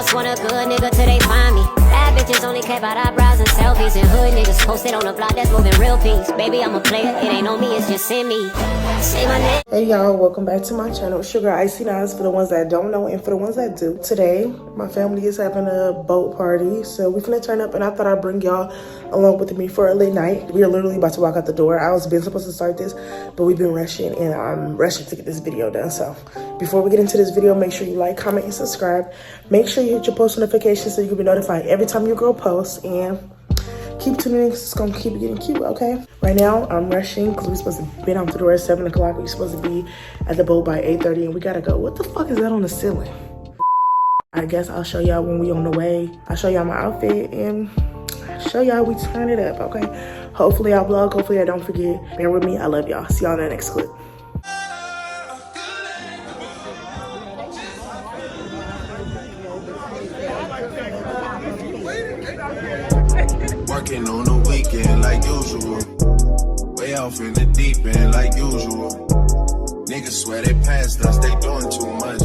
just want a good nigga till they find me. Bad bitches only care about eyebrows and selfies. And hood niggas posted on the block that's moving real peace. Baby, I'm a player, it ain't on me, it's just in me. Say my name. Hey y'all, welcome back to my channel. Sugar Icy Eyes for the ones that don't know and for the ones that do. Today, my family is having a boat party, so we're finna turn up, and I thought I'd bring y'all along with me for a late night. We are literally about to walk out the door. I was supposed to start this, but we've been rushing, and I'm rushing to get this video done. So before we get into this video, make sure you like, comment, and subscribe. Make sure you hit your post notifications so you can be notified every time your girl posts, and keep tuning in because it's gonna keep getting cute, okay? Right now, I'm rushing because we're supposed to be out the door at 7 o'clock. We're supposed to be at the boat by 8:30, and we gotta go. What the fuck is that on the ceiling? I guess I'll show y'all when we on the way. I'll show y'all my outfit and show y'all we turn it up, okay? Hopefully I'll vlog. Hopefully I don't forget. Bear with me. I love y'all. See y'all in the next clip. Working on the weekend like usual. Way off in the deep end like usual. Niggas swear they passed us, they doing too much.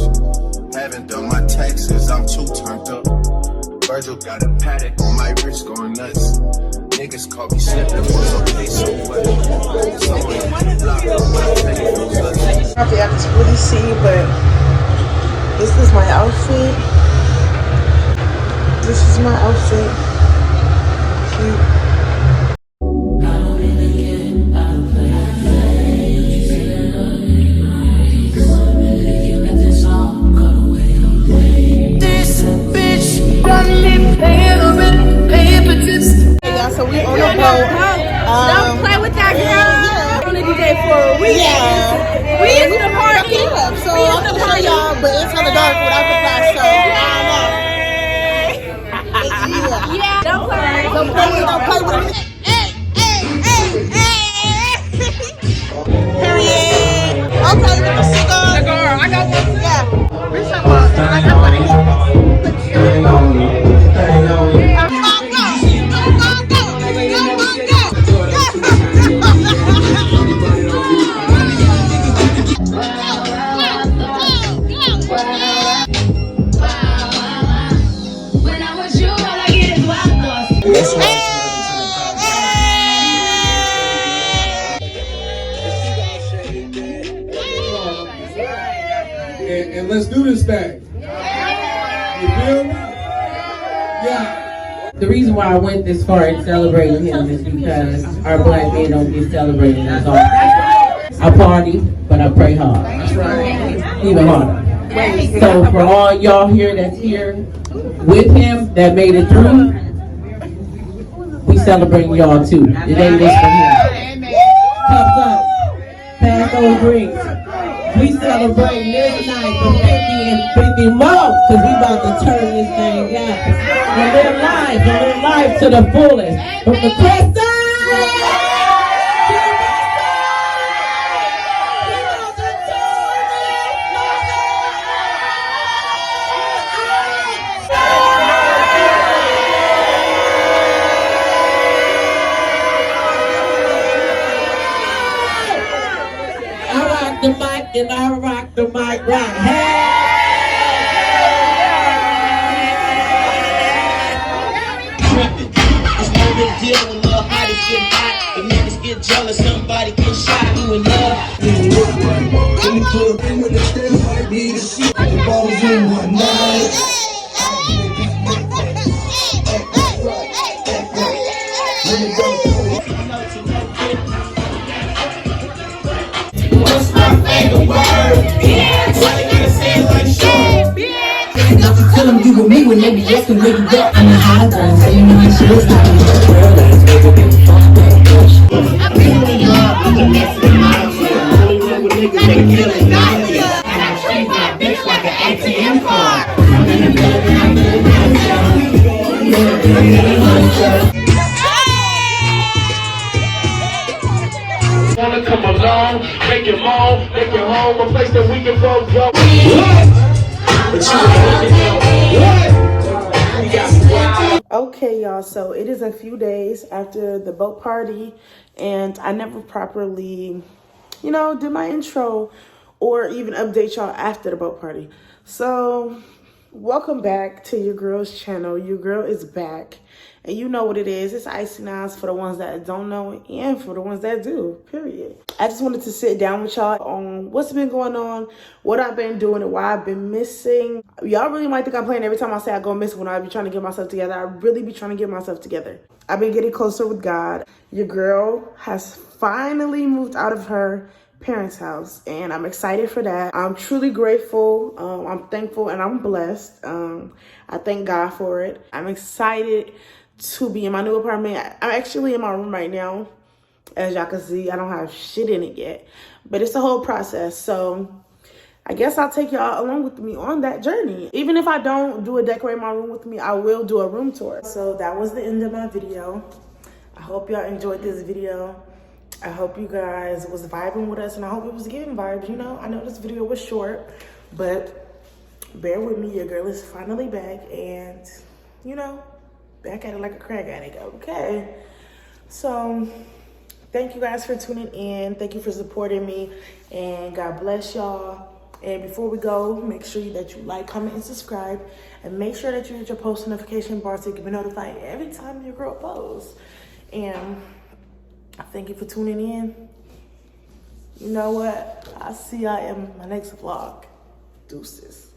Haven't done my taxes, I'm too turned up. Virgil got a paddock on my wrist going nuts. Niggas call me slipping, was okay, so what? Someone blocked on my face, I have to really see, but this is my outfit. This is my outfit. Cute. So we on a boat. Don't play with that girl. On the DJ for a week. Yeah. We in the party. So I'm gonna tell y'all, but it's on the dark without the flash, so I don't know. Yeah. Don't play. Don't play with me. Period. Okay, with the cigar. Cigar. I got one. Yeah. And let's do this thing. You feel me? Yeah. The reason why I went this far in celebrating him is because our black men don't get celebrated as often. I party, but I pray hard. That's right. Even harder. So for all y'all here that's here with him that made it through, we celebrating y'all too. It ain't just for him. Cups up. Pass those drinks. We celebrating this night for 50 and 50 more, because we about to turn this thing out. And live life to the fullest. From the crest side to the west side. I rock the mic and I rock the mic right. Hey! Deal when love hotties get hot, the niggas get jealous, somebody get shot, you in love. What's my favorite word? Yeah, why you gotta say it like shit? Tell them you with me when they be asking where you at. I'm a high girl, so you know it's your style. Girl, let's make it get fun. I'm really love, I'm the next in my shit. Only one with niggas that kill it, not here. And I treat my bitch like an ATM card. I'm in the building, I'm doing myself. Wanna come along, make it moan, make it home, a place that we can both go. Okay, y'all, so it is a few days after the boat party, and I never properly, did my intro or even update y'all after the boat party. So Welcome back to your girl's channel. Your girl is back. And you know what it is. It's Icy Nas for the ones that don't know and for the ones that do, period. I just wanted to sit down with y'all on what's been going on, what I've been doing, and why I've been missing. Y'all really might think I'm playing every time I say I go missing when I be trying to get myself together. I really be trying to get myself together. I've been getting closer with God. Your girl has finally moved out of her parents' house, and I'm excited for that. I'm truly grateful. I'm thankful, and I'm blessed. I thank God for it. I'm excited to be in my new apartment. I'm actually in my room right now. As y'all can see, I don't have shit in it yet, but it's a whole process. So I guess I'll take y'all along with me on that journey. Even if I don't do a decorate my room with me, I will do a room tour. So that was the end of my video. I hope y'all enjoyed this video. I hope you guys was vibing with us, and I hope it was giving vibes. You know, I know this video was short, but bear with me. Your girl is finally back, and you know, back at it like a crack addict. Okay, so thank you guys for tuning in. Thank you for supporting me, and God bless y'all. And before we go, make sure that you like, comment, and subscribe, and make sure that you hit your post notification bar so you can be notified every time your girl posts. And thank you for tuning in. You know what? I'll see y'all in my next vlog. Deuces.